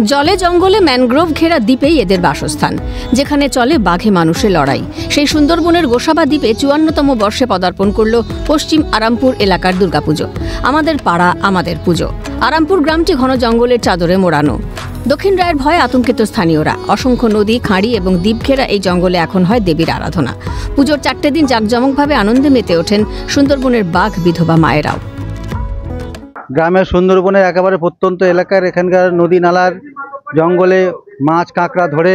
জলে জঙ্গলে ম্যানগ্রোভ ঘেরা দ্বীপেই এদের বাসস্থান, যেখানে চলে বাঘে মানুষের লড়াই। সেই সুন্দরবনের গোসাবা দ্বীপে ৫৪তম বর্ষে পদার্পণ করল পশ্চিম আরামপুর এলাকার দুর্গাপুজো। আমাদের পাড়া আমাদের পুজো। আরামপুর গ্রামটি ঘন জঙ্গলের চাদরে মোড়ানো। দক্ষিণ রায়ের ভয়ে আতঙ্কিত স্থানীয়রা। অসংখ্য নদী, খাঁড়ি এবং দ্বীপ ঘেরা এই জঙ্গলে এখন হয় দেবীর আরাধনা। পুজোর ৪টে দিন জাঁকজমকভাবে আনন্দে মেতে ওঠেন সুন্দরবনের বাঘ বিধবা মায়েরাও। গ্রামের সুন্দরবনের একেবারে প্রত্যন্ত এলাকার এখানকার নদী নালার জঙ্গলে মাছ কাঁকড়া ধরে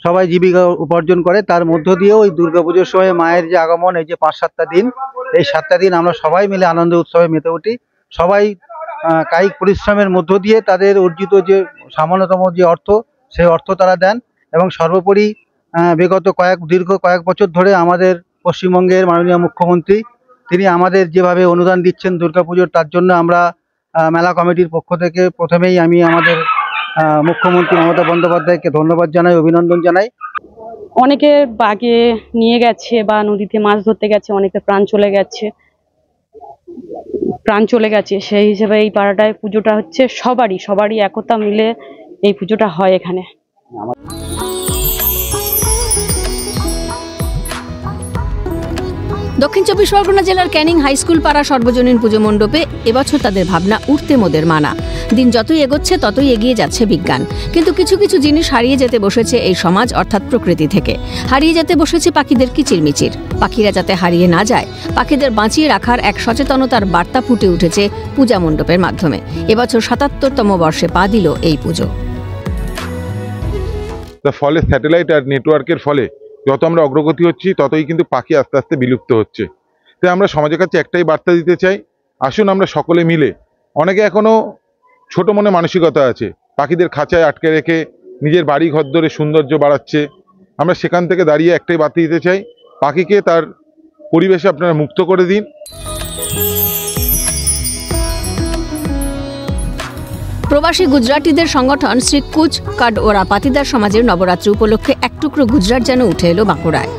সবাই জীবিকা উপার্জন করে। তার মধ্য দিয়েও ওই দুর্গাপুজোর সময় মায়ের যে আগমন, এই যে ৫-৭টা দিন, এই ৭টা দিন আমরা সবাই মিলে আনন্দ উৎসবে মেতে উঠি। সবাই কায়িক পরিশ্রমের মধ্য দিয়ে তাদের অর্জিত যে সামান্যতম যে অর্থ, সেই অর্থ তারা দেন। এবং সর্বোপরি বিগত দীর্ঘ কয়েক বছর ধরে আমাদের পশ্চিমবঙ্গের মাননীয় মুখ্যমন্ত্রী তিনি আমাদের যেভাবে অনুদান দিচ্ছেন দুর্গাপুজোর, তার জন্য আমরা মেলা কমিটির পক্ষ থেকে প্রথমেই আমি আমাদের মুখ্যমন্ত্রী মমতা বন্দ্যোপাধ্যায়কে ধন্যবাদ জানাই, অভিনন্দন জানাই। অনেকে বাগে নিয়ে গেছে বা নদীতে মাছ ধরতে গেছে, অনেকে প্রাণ চলে গেছে। সেই হিসেবে এই পাড়াটায় পুজোটা হচ্ছে সবারই একতা মিলে এই পুজোটা হয় এখানে। দক্ষিণ চব্বিশ পরগনা জেলার ক্যানিং হাই স্কুল পাড়া সর্বজনীন পুজো মণ্ডপে এবছর তাদের ভাবনা উঠতে মোদের মানা। দিন যতই এগোচ্ছে ততই এগিয়ে যাচ্ছে বিজ্ঞান, কিন্তু কিছু কিছু জিনিস হারিয়ে যেতে বসেছে এই সমাজ অর্থাৎ প্রকৃতি থেকে। হারিয়ে যেতে বসেছে পাখিদের কিচিরমিচির। পাখিরা যাতে হারিয়ে না যায়, পাখিদের বাঁচিয়ে রাখার এক সচেতনতার বার্তা ফুটে উঠেছে পূজা মণ্ডপের মাধ্যমে। এবছর ৭৭তম বর্ষে পা দিল এই পুজো। ফলে স্যাটেলাইট আর নেটওয়ার্কের ফলে যত আমরা অগ্রগতি হচ্ছি ততই কিন্তু পাখি আস্তে আস্তে বিলুপ্ত হচ্ছে। তাই আমরা সমাজের কাছে একটাই বার্তা দিতে চাই, আসুন আমরা সকলে মিলে, অনেকে এখনো ছোট মনে মানসিকতা আছে, পাখিদের খাঁচায় আটকে রেখে নিজের বাড়ি ঘরদোরে সৌন্দর্য বাড়াচ্ছে। আমরা সেখান থেকে দাঁড়িয়ে একটাই বার্তা দিতে চাই, পাখিকে তার পরিবেশে আপনারা মুক্ত করে দিন। প্রবাসী গুজরাটিদের সংগঠন শ্রী কুচ কাডওরা পাতিদার সমাজের নবরাত্রি উপলক্ষে এক টুকরো গুজরাট যেন উঠে এলো বাঁকুড়ায়।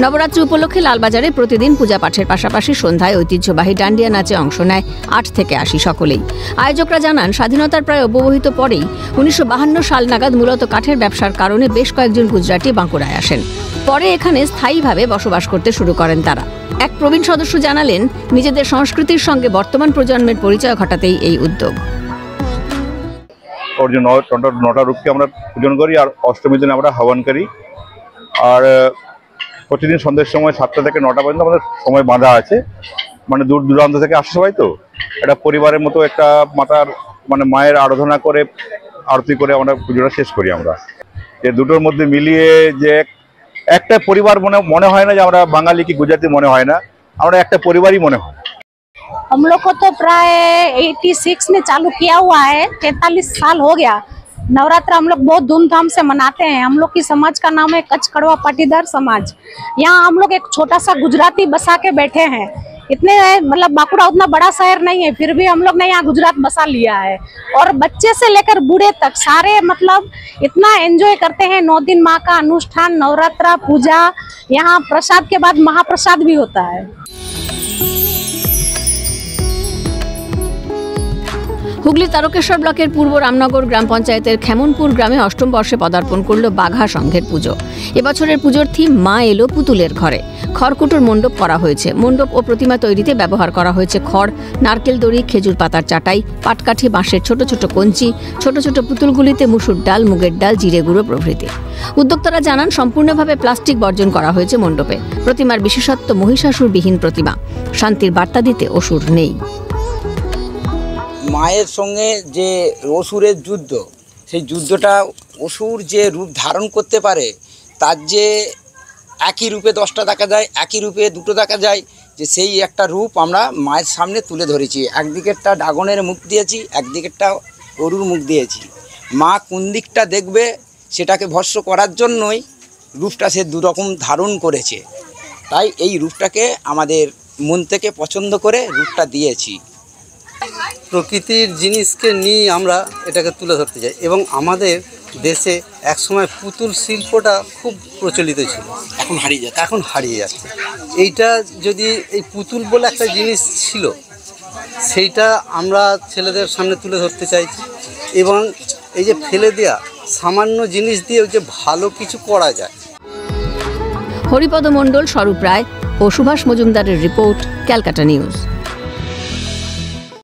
নবরাত্রি উপলক্ষে লালবাজারে প্রতিদিন পূজা পাঠের পাশাপাশি সন্ধ্যায় ঐতিহ্যবাহী ডান্ডিয়া নাচে অংশ নেয় ৮ থেকে ৮০ সকলেই। আয়োজকরা জানান, স্বাধীনতার প্রায় অব্যবহিত পরেই ১৯৫২ সাল নাগাদ মূলত কাঠের ব্যবসার কারণে বেশ কয়েকজন গুজরাটি বাঁকুড়ায় আসেন। পরে এখানে স্থায়ীভাবে বসবাস করতে শুরু করেন তারা। এক প্রবীণ সদস্য জানালেন, নিজেদের সংস্কৃতির সঙ্গে বর্তমান প্রজন্মের পরিচয় ঘটাতেই এই উদ্যোগ। ওর জন্য 9টা রূপকে আমরা পূজন করি, আর অষ্টমীর দিন আমরা হাওয়ান করি। আর প্রতিদিন সন্ধ্যের সময় 7টা থেকে 9টা পর্যন্ত আমাদের সময় বাঁধা আছে। মানে দূর দূরান্ত থেকে আসে সবাই, তো একটা পরিবারের মতো একটা মায়ের আরাধনা করে, আরতি করে আমরা পুজোটা শেষ করি। আমরা এই দুটোর মধ্যে মিলিয়ে যে একটা পরিবার মনে হয় না যে আমরা বাঙালি কি গুজরাটি মনে হয় না, আমরা একটা পরিবারই মনে হয়। हम लोग को तो प्राय 86 में चालू किया हुआ है, 43 साल हो गया। नवरात्र हम लोग बहुत धूमधाम से मनाते हैं। हम लोग की समाज का नाम है कच्छ कड़वा पाटीदार समाज। यहाँ हम लोग एक छोटा सा गुजराती बसा के बैठे हैं। इतने मतलब बांकुड़ा उतना बड़ा शहर नहीं है, फिर भी हम लोग ने यहाँ गुजरात बसा लिया है। और बच्चे से लेकर बूढ़े तक सारे मतलब इतना एंजॉय करते हैं। 9 दिन माँ का अनुष्ठान, नवरात्रा पूजा, यहाँ प्रसाद के बाद महाप्रसाद भी होता है। হুগলি তারকেশ্বর ব্লকের পূর্ব রামনগর গ্রাম পঞ্চায়েতের খেমনপুর গ্রামে অষ্টম বর্ষে পদার্পণ করল বাঘা সংঘের পুজো। এবছরের পুজোর থিম মা এলো পুতুলের ঘরে। খড়কুটোর মণ্ডপ করা হয়েছে। মণ্ডপ ও প্রতিমা তৈরিতে ব্যবহার করা হয়েছে খড়, নারকেল দড়ি, খেজুর পাতার চাটাই, পাটকাঠি, বাঁশের ছোট ছোট কঞ্চি, ছোট ছোট পুতুলগুলিতে মুসুর ডাল, মুগের ডাল, জিরে গুঁড়ো প্রভৃতি। উদ্যোক্তারা জানান, সম্পূর্ণভাবে প্লাস্টিক বর্জন করা হয়েছে মণ্ডপে। প্রতিমার বিশেষত্ব মহিষাসুরবিহীন প্রতিমা। শান্তির বার্তা দিতে অসুর নেই। মায়ের সঙ্গে যে অসুরের যুদ্ধ, সেই যুদ্ধটা অসুর যে রূপ ধারণ করতে পারে, তার যে একই রূপে 10টা দেখা যায়, একই রূপে 2টো দেখা যায়, যে সেই একটা রূপ আমরা মায়ের সামনে তুলে ধরেছি। একদিকেরটা ড্রাগনের মুখ দিয়েছি, একদিকেরটা গরুর মুখ দিয়েছি। মা কোন দিকটা দেখবে সেটাকে ভস্ম করার জন্যই রূপটা সে দুরকম ধারণ করেছে। তাই এই রূপটাকে আমাদের মন থেকে পছন্দ করে রূপটা দিয়েছি। প্রকৃতির জিনিসকে নিয়ে আমরা এটাকে তুলে ধরতে চাই। এবং আমাদের দেশে একসময় পুতুল শিল্পটা খুব প্রচলিত ছিল, এখন হারিয়ে যাচ্ছে। এইটা যদি এই পুতুল বলে একটা জিনিস ছিল, সেইটা আমরা ছেলেদের সামনে তুলে ধরতে চাইছি। এবং এই যে ফেলে দেওয়া সামান্য জিনিস দিয়েও যে ভালো কিছু করা যায়। হরিপদ মণ্ডল, স্বরূপ রায় ও সুভাষ মজুমদারের রিপোর্ট, ক্যালকাটা নিউজ।